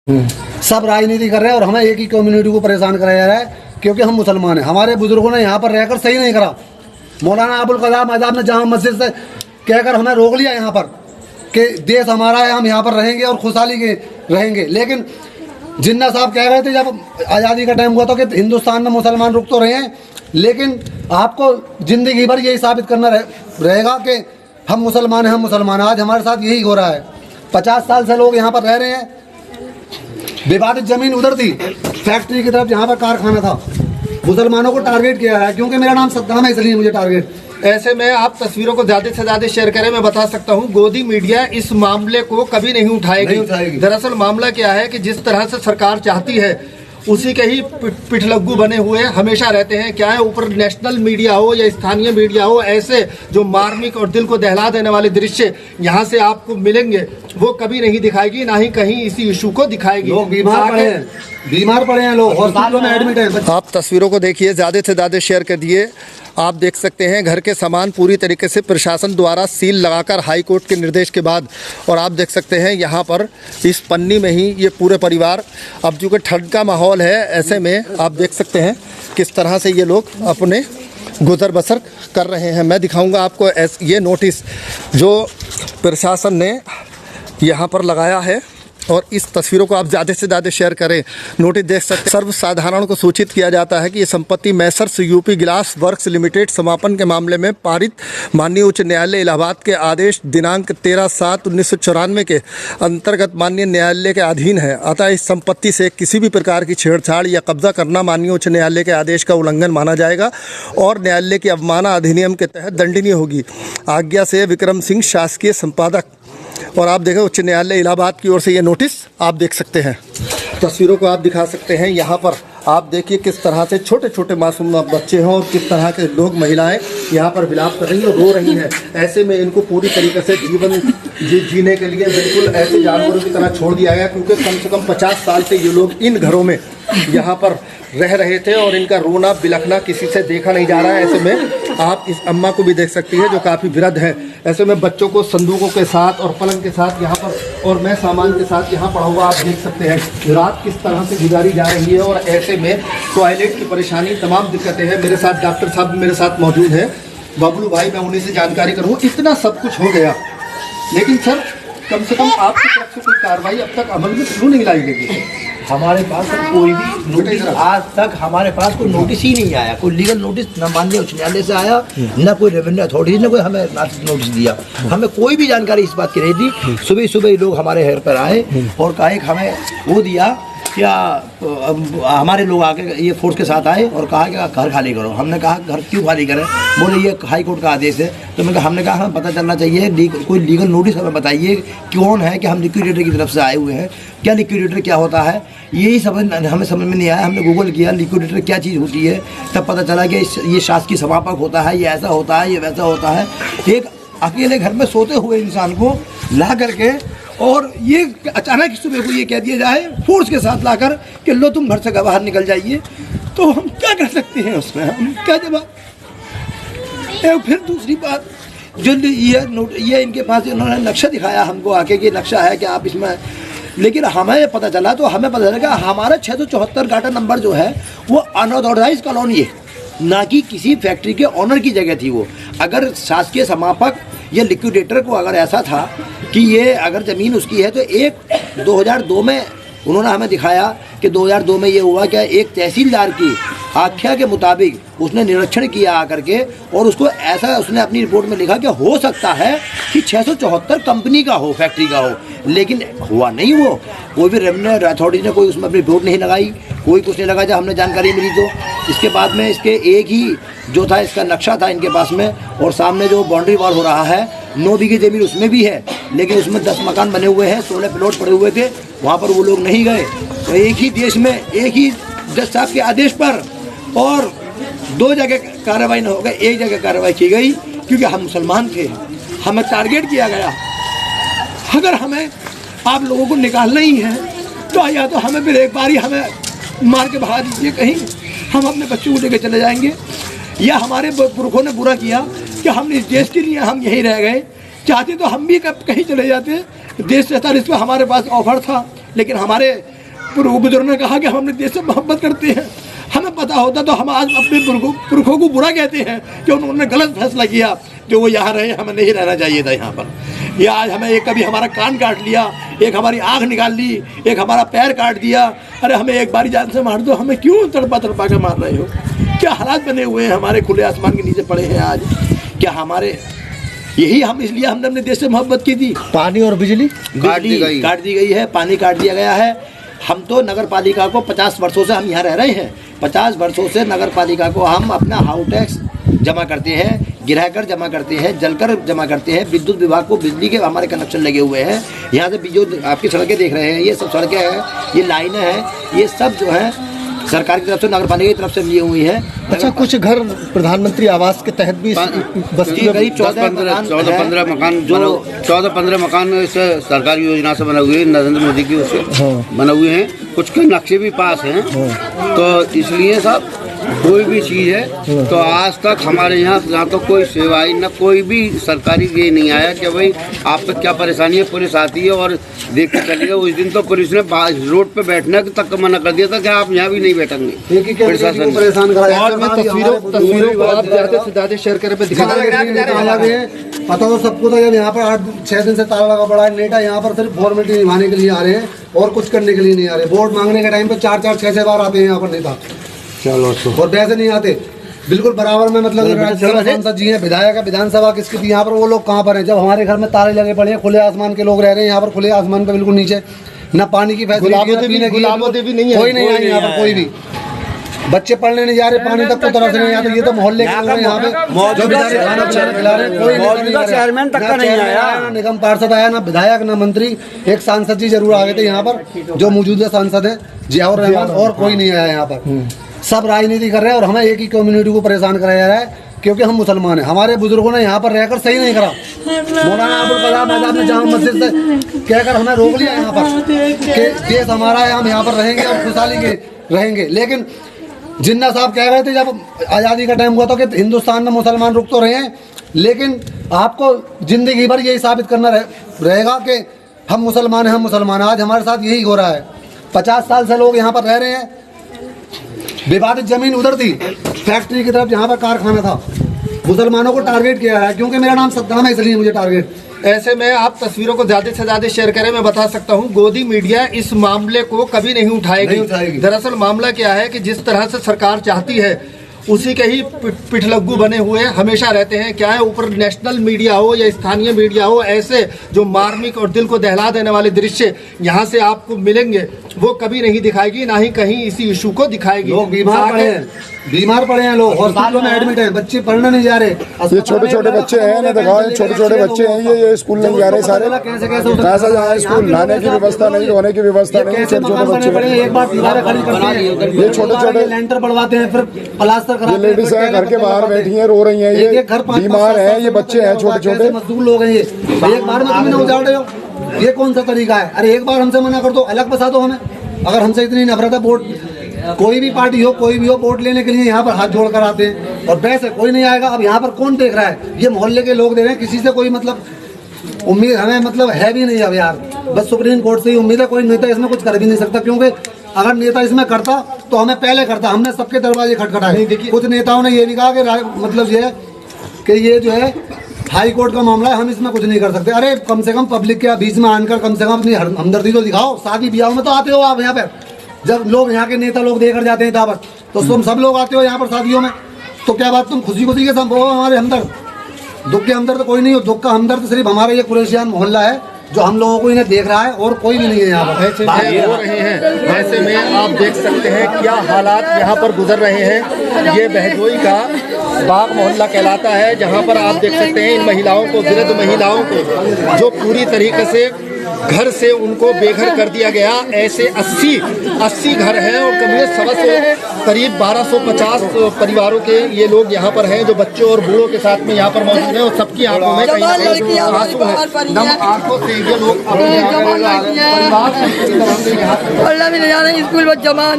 सब राजनीति कर रहे हैं और हमें एक ही कम्युनिटी को परेशान कराया जा रहा है क्योंकि हम मुसलमान हैं। हमारे बुजुर्गों ने यहाँ पर रहकर सही नहीं करा। मौलाना अबुल कलाम आज़ाद ने जामा मस्जिद से कहकर हमें रोक लिया यहाँ पर कि देश हमारा है, हम यहाँ पर रहेंगे और खुशहाली के रहेंगे। लेकिन जिन्ना साहब कह रहे थे जब आज़ादी का टाइम हुआ था कि हिंदुस्तान में मुसलमान रुक तो रहे हैं, लेकिन आपको ज़िंदगी भर यही साबित करना रहेगा कि हम मुसलमान हैं, हम मुसलमान। आज हमारे साथ यही हो रहा है। 50 साल से लोग यहाँ पर रह रहे हैं। विवादित ज़मीन उधर थी, फैक्ट्री की तरफ जहाँ पर कारखाना था, मुसलमानों को टारगेट किया है क्योंकि मेरा नाम सद्दाम है, इसलिए मुझे टारगेट। ऐसे में आप तस्वीरों को ज़्यादा से ज़्यादा शेयर करें। मैं बता सकता हूं, गोदी मीडिया इस मामले को कभी नहीं उठाएगी। दरअसल मामला क्या है कि जिस तरह से सरकार चाहती है उसी के ही पिठलग्गू बने हुए हमेशा रहते हैं। क्या है, ऊपर नेशनल मीडिया हो या स्थानीय मीडिया हो, ऐसे जो मार्मिक और दिल को दहला देने वाले दृश्य यहाँ से आपको मिलेंगे वो कभी नहीं दिखाएगी, ना ही कहीं इसी इशू को दिखाएगी। लोग बीमार पड़े हैं, लोग हॉस्पिटलों में एडमिट हैं। आप तस्वीरों को देखिए, ज़्यादा से ज़्यादा शेयर कर दिए। आप देख सकते हैं घर के सामान पूरी तरीके से प्रशासन द्वारा सील लगाकर हाई कोर्ट के निर्देश के बाद, और आप देख सकते हैं यहाँ पर इस पन्नी में ही ये पूरे परिवार, अब चूँकि ठंड का माहौल है ऐसे में आप देख सकते हैं किस तरह से ये लोग अपने गुजर बसर कर रहे हैं। मैं दिखाऊंगा आपको ये नोटिस जो प्रशासन ने यहाँ पर लगाया है, और इस तस्वीरों को आप ज़्यादा से ज़्यादा शेयर करें। नोटिस देख सकते हैं, सर्वसाधारण को सूचित किया जाता है कि ये संपत्ति Messrs UP glass works limited समापन के मामले में पारित माननीय उच्च न्यायालय इलाहाबाद के आदेश दिनांक 13/7/1994 के अंतर्गत माननीय न्यायालय के अधीन है। अतः इस संपत्ति से किसी भी प्रकार की छेड़छाड़ या कब्जा करना माननीय उच्च न्यायालय के आदेश का उल्लंघन माना जाएगा और न्यायालय की अवमानना अधिनियम के तहत दंडनीय होगी। आज्ञा से विक्रम सिंह, शासकीय संपादक। और आप देखें उच्च न्यायालय इलाहाबाद की ओर से ये नोटिस आप देख सकते हैं। तस्वीरों को आप दिखा सकते हैं। यहाँ पर आप देखिए किस तरह से छोटे छोटे मासूम बच्चे हैं और किस तरह के लोग, महिलाएं यहाँ पर विलाप कर रही हैं और रो रही हैं। ऐसे में इनको पूरी तरीके से जीवन जीने के लिए बिल्कुल ऐसे जानवरों की तरह छोड़ दिया गया, क्योंकि कम से कम 50 साल से ये लोग इन घरों में यहाँ पर रह रहे थे और इनका रोना बिलखना किसी से देखा नहीं जा रहा है। ऐसे में आप इस अम्मा को भी देख सकती है जो काफ़ी वृद्ध है। ऐसे में बच्चों को संदूकों के साथ और पलंग के साथ यहाँ पर और मैं सामान के साथ यहाँ पड़ा हुआ आप देख सकते हैं। रात किस तरह से गुजारी जा रही है और ऐसे में टॉयलेट की परेशानी, तमाम दिक्कतें हैं। मेरे साथ डॉक्टर साहब मेरे साथ मौजूद हैं, बबलू भाई, मैं उन्हीं से जानकारी करूँ। इतना सब कुछ हो गया, लेकिन सर कम से कम आपकी तरफ से कोई कार्रवाई अब तक अमल में क्यों नहीं लाई गई? हमारे पास कोई भी नोटिस, आज तक हमारे पास कोई नोटिस ही नहीं आया। कोई लीगल नोटिस न माननीय उच्च न्यायालय से आया, न कोई रेवेन्यू अथॉरिटी ने कोई हमें नोटिस दिया। हमें कोई भी जानकारी इस बात की नहीं थी। सुबह सुबह लोग हमारे घर पर आए और कहा कि हमें वो दिया क्या, हमारे लोग आके ये फोर्स के साथ आए और कहा कि घर खाली करो। हमने कहा घर क्यों खाली करें? बोले ये हाई कोर्ट का आदेश है। तो हमने कहा हमें पता चलना चाहिए, कोई लीगल नोटिस हमें बताइए कौन है कि हम लिक्विडेटर की तरफ से आए हुए हैं, क्या लिक्विडेटर क्या होता है, यही हमें समझ में नहीं आया। हमने गूगल किया लिक्विडेटर क्या चीज़ होती है, तब पता चला कि ये शासकीय समापक होता है, ये ऐसा होता है, ये वैसा होता है। एक अकेले घर में सोते हुए इंसान को ला करके और ये अचानक सुबह को ये कह दिया जाए फोर्स के साथ लाकर कि लो तुम घर से बाहर निकल जाइए, तो हम क्या कर सकते हैं उसमें? हम क्या जवाब? फिर दूसरी बात, जो ये इनके पास इन्होंने नक्शा दिखाया हमको आके कि नक्शा है कि आप इसमें, लेकिन हमें पता चला कि हमारा 674 गाटा नंबर जो है वो अनऑथराइज कॉलोनी है, ना कि किसी फैक्ट्री के ऑनर की जगह थी वो। अगर शासकीय समापक या लिक्विडेटर को अगर ऐसा था कि ये अगर ज़मीन उसकी है, तो 2002 में उन्होंने हमें दिखाया कि 2002 में ये हुआ क्या, एक तहसीलदार की आख्या के मुताबिक उसने निरीक्षण किया आकर के, और उसको ऐसा उसने अपनी रिपोर्ट में लिखा कि हो सकता है कि 674 कंपनी का हो, फैक्ट्री का हो, लेकिन हुआ नहीं। वो कोई भी रेवेन्यू अथॉरिटी ने कोई उसमें अपनी रिपोर्ट नहीं लगाई, कोई कुछ नहीं लगा। जब हमने जानकारी मिली तो इसके बाद में इसके एक ही जो था इसका नक्शा था इनके पास में, और सामने जो बाउंड्री वॉल हो रहा है 9 बीघे ज़मीन उसमें भी है, लेकिन उसमें 10 मकान बने हुए हैं, 16 प्लॉट पड़े हुए थे, वहाँ पर वो लोग नहीं गए। तो एक ही देश में एक ही जज साहब के आदेश पर और 2 जगह कार्रवाई न हो गई, एक जगह कार्रवाई की गई, क्योंकि हम मुसलमान थे, हमें टारगेट किया गया। अगर हमें आप लोगों को निकालना ही है तो या तो हमें फिर एक बार ही हमें मार के भगा दीजिए कहीं, हम अपने बच्चों को लेकर चले जाएंगे, या हमारे पुरखों ने बुरा किया कि हम इस देश के लिए हम यहीं रह गए, चाहते तो हम भी कहीं चले जाते। देश 47 पर हमारे पास ऑफर था लेकिन हमारे पूर्व बुजुर्गों ने कहा कि हम अपने देश से मोहब्बत करते हैं। हमें पता होता तो हम आज अपने पुरखों को बुरा कहते हैं कि उन्होंने गलत फैसला किया जो वो यहाँ रहे, हमें नहीं रहना चाहिए था यहाँ पर। ये आज हमें एक कभी हमारा कान काट लिया, एक हमारी आँख निकाल ली, एक हमारा पैर काट दिया। अरे हमें एक बारी जान से मार दो, हमें क्यों तड़पा तड़पा के मार रहे हो? क्या हालात बने हुए हैं हमारे, खुले आसमान के नीचे पड़े हैं आज। क्या हमारे यही हम इसलिए हमने अपने देश से मोहब्बत की थी। पानी और बिजली काट दी गई है, पानी काट दिया गया है। हम तो नगर पालिका को 50 वर्षों से हम यहाँ रह रहे हैं, 50 वर्षों से नगर पालिका को हम अपना हाउस टैक्स जमा करते हैं, गिरह कर जमा करते हैं, जलकर जमा करते हैं। विद्युत विभाग को बिजली के हमारे कनेक्शन लगे हुए हैं। यहाँ से जो आपकी सड़कें देख रहे हैं, ये सब सड़कें हैं, ये लाइनें हैं, ये सब जो है सरकार की तरफ से, नगर पालिका की तरफ से लिए हुई हैं। अच्छा, कुछ घर प्रधानमंत्री आवास के तहत भी बस्ती में करीब 14-15 मकान जो 14-15 मकान इस सरकारी योजना से बने हुए हैं, नरेंद्र मोदी की उससे बने हुए हैं। कुछ के नक्शे भी पास हैं। तो इसलिए साहब कोई भी चीज़ है तो आज तक हमारे यहाँ तो कोई सेवाई न कोई भी सरकारी ये नहीं आया कि भाई आप तक क्या परेशानी है। पुलिस आती है और देख के चलिएगा। उस दिन तो पुलिस ने रोड पे बैठने तक मना कर दिया था कि आप यहाँ भी नहीं बैठेंगे। प्रशासन परेशान कराया। तस्वीरों को आप ज़्यादा से ज़्यादा शेयर करें पे दिखा पता तो सबको था। जब यहाँ पर 8-6 दिन से ताला लगा पड़ा है, नेता यहाँ पर सिर्फ फॉर्मेलिटी निभाने के लिए आ रहे हैं और कुछ करने के लिए नहीं आ रहे। वोट मांगने के टाइम पे 4-4-6-6 बार आते हैं यहाँ पर नेता, और वैसे नहीं आते। बिल्कुल बराबर में मतलब राज्यसभा सांसद जी हैं, विधायक है, विधानसभा किसकी थी यहाँ पर, वो लोग कहाँ पर हैं? जब हमारे घर में ताले लगे पड़े हैं, खुले आसमान के लोग रह रहे हैं यहाँ पर, खुले आसमान पे बिल्कुल नीचे, न पानी की फैसिलिटी, कोई नहीं है यहाँ पर, कोई भी बच्चे पढ़ने नहीं जा रहे, पानी तक को तरफ से नहीं आते। ये तो मोहल्ले के लोग हैं यहाँ पे जो खाना खिला रहे हैं, कोई चेयरमैन तक का नहीं आया, ना निगम पार्षद आया, ना विधायक, ना मंत्री। एक सांसद जी जरूर आ गए थे यहाँ पर, जो मौजूदा सांसद है जियाउर रहमान, और कोई नहीं आया यहाँ पर। सब राजनीति कर रहे हैं और हमें एक ही कम्युनिटी को परेशान कराया जा रहा है, क्योंकि हम मुसलमान हैं। हमारे बुजुर्गों ने यहाँ पर रहकर सही नहीं करा। मौलाना अबुल कलाम आजाद ने जामा मस्जिद से कहकर हमें रोक लिया यहाँ पर कि देश हमारा है, हम यहाँ पर रहेंगे और खुशहाली के रहेंगे। लेकिन जिन्ना साहब कह रहे थे जब आज़ादी का टाइम हुआ था कि हिंदुस्तान में मुसलमान रुक तो रहे हैं, लेकिन आपको जिंदगी भर यही साबित करना रहेगा कि हम मुसलमान हैं, हम मुसलमान। आज हमारे साथ यही हो रहा है। 50 साल से लोग यहाँ पर रह रहे हैं। विवादित जमीन उधर थी, फैक्ट्री की तरफ जहाँ पर कारखाना था, मुसलमानों को टारगेट किया है, क्योंकि मेरा नाम सद्दाम है इसलिए मुझे टारगेट। ऐसे में आप तस्वीरों को ज्यादा से ज्यादा शेयर करें। मैं बता सकता हूं, गोदी मीडिया इस मामले को कभी नहीं उठाएगी। दरअसल मामला क्या है कि जिस तरह से सरकार चाहती है उसी के ही पिठलग्गू बने हुए हमेशा रहते हैं। क्या है, ऊपर नेशनल मीडिया हो या स्थानीय मीडिया हो, ऐसे जो मार्मिक और दिल को दहला देने वाले दृश्य यहाँ से आपको मिलेंगे, वो कभी नहीं दिखाएगी, ना ही कहीं इसी इशू को दिखाएगी। लोग बीमार पड़े हैं, लोग हॉस्पिटलों में एडमिट हैं, बच्चे पढ़ने नहीं जा रहे। ये छोटे छोटे बच्चे हैं ना, दिखाओ, छोटे छोटे बच्चे हैं, ये स्कूल नहीं जा रहे सारे। कैसे जाए स्कूल? नहाने की व्यवस्था नहीं, धोने की व्यवस्था नहीं, छोटे छोटे बच्चे। एक बार दीवारें खड़ी करते हैं, ये छोटे छोटे लेंटर बढ़वाते हैं, फिर प्लास्टर ये लेडीज हैं घर के बाहर बैठी हैं, रो रही हैं, ये बीमार हैं, ये बच्चे हैं छोटे छोटे मजदूर लोग हैं। ये एक बार में तुम इन्हें उजाड़ रहे हो, ये कौन सा तरीका है? अरे एक बार हमसे मना कर दो, अलग बसा दो हमें। अगर हमसे इतनी नफरत है, वोट कोई भी पार्टी हो, कोई भी हो, वोट लेने के लिए यहाँ पर हाथ जोड़ कर आते हैं, और वैसे कोई नहीं आएगा। अब यहाँ पर कौन देख रहा है? ये मोहल्ले के लोग दे रहे हैं। किसी से कोई मतलब उम्मीद हमें मतलब है भी नहीं अब यार। बस सुप्रीम कोर्ट से ही उम्मीद है। कोई नेता इसमें कुछ कर भी नहीं सकता, क्योंकि अगर नेता इसमें करता तो हमें पहले करता। हमने सबके दरवाजे खटखटाए। कुछ नेताओं ने ये भी कहा कि मतलब ये कि ये जो है हाई कोर्ट का मामला है, हम इसमें कुछ नहीं कर सकते। अरे कम से कम पब्लिक के बीच में आकर कम से कम अपनी हमदर्दी तो दिखाओ। शादी ब्याह में तो आते हो आप यहाँ पे, जब लोग यहाँ के नेता लोग देकर जाते हैं दावत, तो तुम सब लोग आते हो यहाँ पर शादियों में, तो क्या बात तुम खुशी खुशी के साथ वो हमारे हमदर्द। दुख के हमदर्द कोई नहीं हो, दुख का हमदर्द सिर्फ हमारा ये कुरैशियान मोहल्ला है जो हम लोगों को इन्हें देख रहा है, और कोई भी नहीं है यहाँ पर। ऐसे हो रहे हैं। ऐसे में आप देख सकते हैं क्या हालात यहाँ पर गुजर रहे हैं। ये बहजोई का बाग मोहल्ला कहलाता है, जहाँ पर आप देख सकते हैं इन महिलाओं को, वृद्ध महिलाओं को, जो पूरी तरीके से घर से उनको बेघर कर दिया गया। ऐसे 80 घर हैं और करीब 1250 परिवारों के ये लोग यहाँ पर हैं, जो बच्चों और बूढ़ों के साथ में यहाँ पर मौजूद हैं, और सबकी आंखों में कहीं आंसू है। नम आंखों से ये लोग परिवार स्कूल में जमा है।